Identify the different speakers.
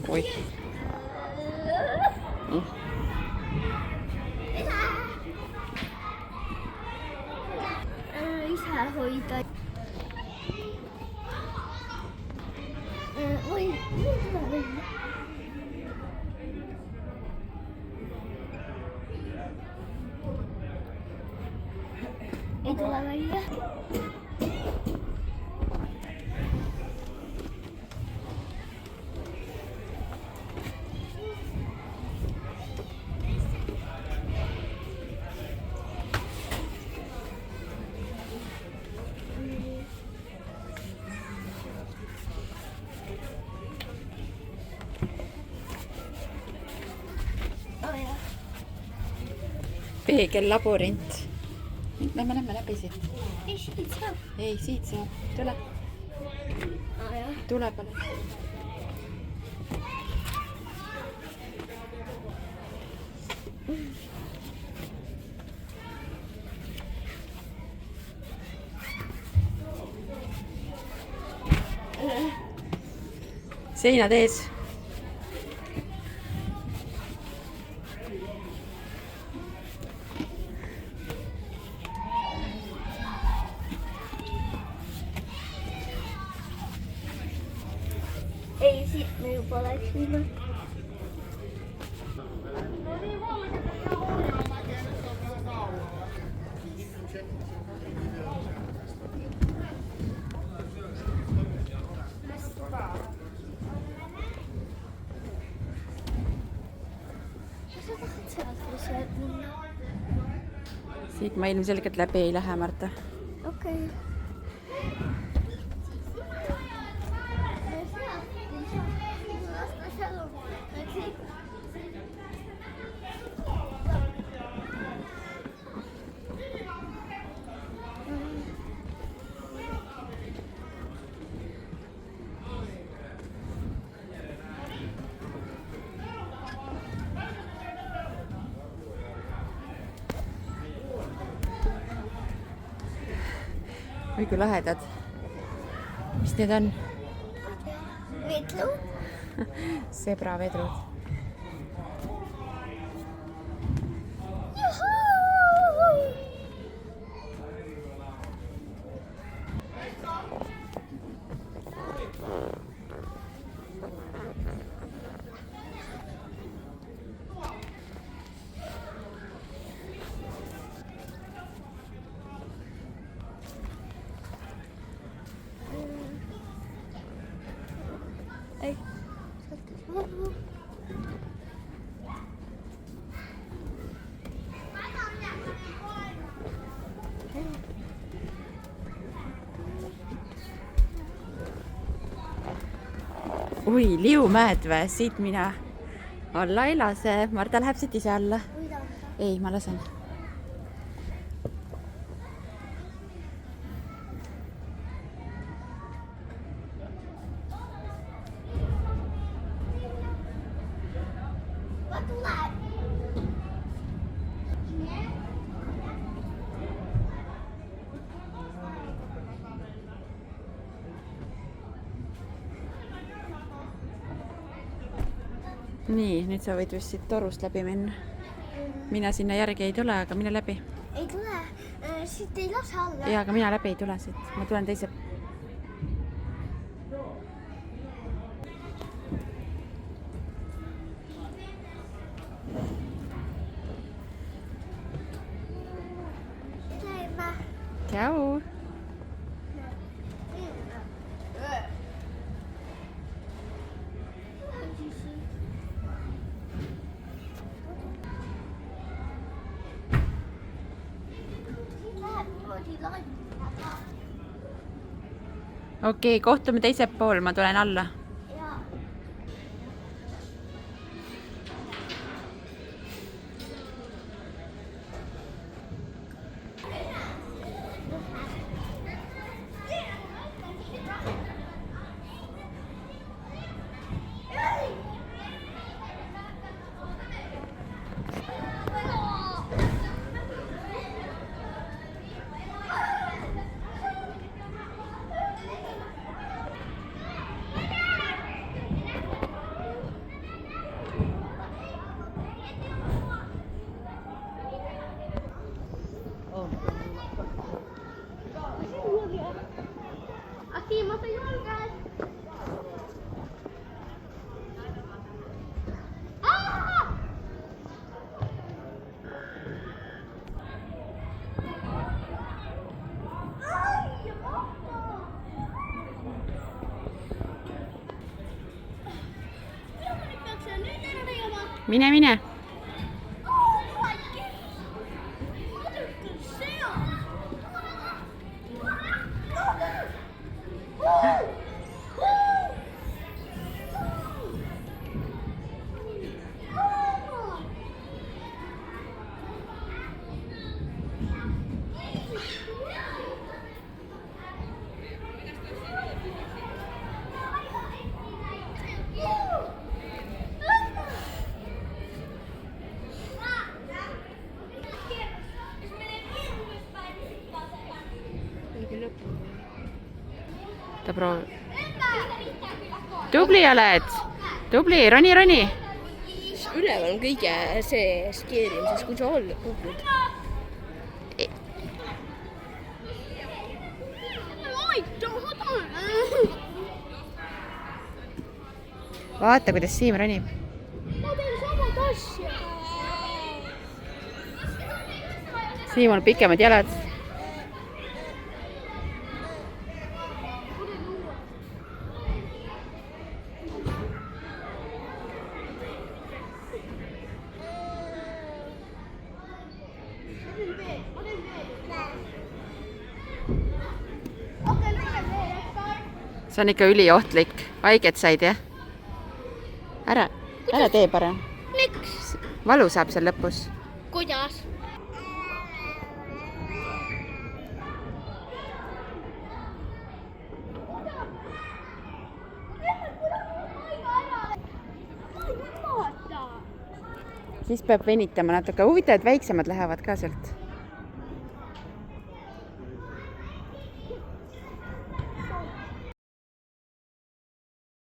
Speaker 1: Oi.
Speaker 2: Isä hoitaa. Oi, ei tule väliä.
Speaker 1: Peegellabürint. Lähme läbi siit.
Speaker 2: Ei, siit saab.
Speaker 1: Ei, siit saab. Tule. Tule palun. Seinad ees.
Speaker 2: Ei, siit me juba läksime.
Speaker 1: Siit ma ilmselgelt läbi ei lähe, Marta.
Speaker 2: Okei.
Speaker 1: Oi kui lahedad. Mis need on?
Speaker 2: Vedlud.
Speaker 1: Sebravedrud.
Speaker 2: Ei.
Speaker 1: Oi, liumäed või? Siit mina alla ei lase. Marta läheb siit ise alla. Ei, ma lasen. Nii, nüüd sa võid vist siit torust läbi minna. Mina sinna järgi ei tule, aga mine läbi.
Speaker 2: Ei tule. Siit ei lase alla.
Speaker 1: Jaa, aga mina läbi ei tule siit. Ma tulen teise. Tšau. Okei, kohtume teisel pool, ma tulen alla. mine, mine. Ta proovib. Tubli oled. Tubli, roni, roni.
Speaker 2: Üleval on kõige see skeerim, siis kui sa olla kukud.
Speaker 1: Vaata, kuidas Siim ronib.
Speaker 2: Ma teen samad asja.
Speaker 1: Siimul pikemad jalad. See on ikka üliohtlik. Haiget said, jah? Ära tee parem.
Speaker 2: Miks?
Speaker 1: Valu saab seal lõpus.
Speaker 2: Kuidas?
Speaker 1: Siis peab venitama natuke. Huvitav, et väiksemad lähevad ka sealt.